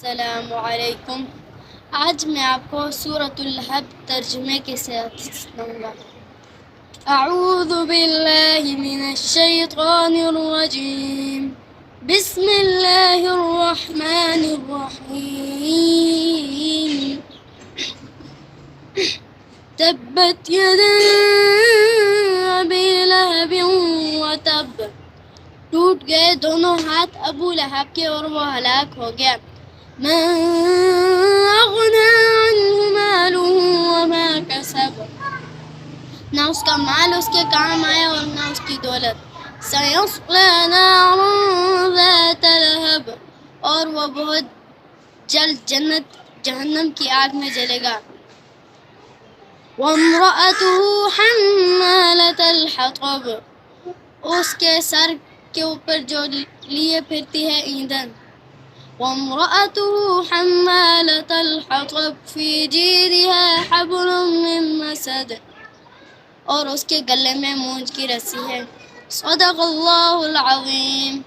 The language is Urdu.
السلام علیکم۔ آج میں آپ کو سورۃ اللہب ترجمے کے ساتھ سناؤں گا۔ اعوذ باللہ من الشیطان الرجیم، بسم اللہ الرحمن الرحیم۔ تبت یدا ابی لہب وتب، ٹوٹ گئے دونوں ہاتھ ابو لہب کے اور وہ ہلاک ہو گیا۔ ما اغنی عنہ مالہ وما کسب، نہ اس کا مال اس کے کام آیا اور نہ اس کی دولت۔ سیصلی نارا ذات لہب، اور وہ بہت جلد جہنم کی آگ میں جلے گا۔ وامرأته حمالة الحطب، اس کے سر کے اوپر جو لیے پھرتی ہے ایندھن۔ وامرأته حمالة الحطب في جيدها حبل من مسد، اور اس کے گلے میں مونج کی رسی ہے۔ صدق اللہ العظیم۔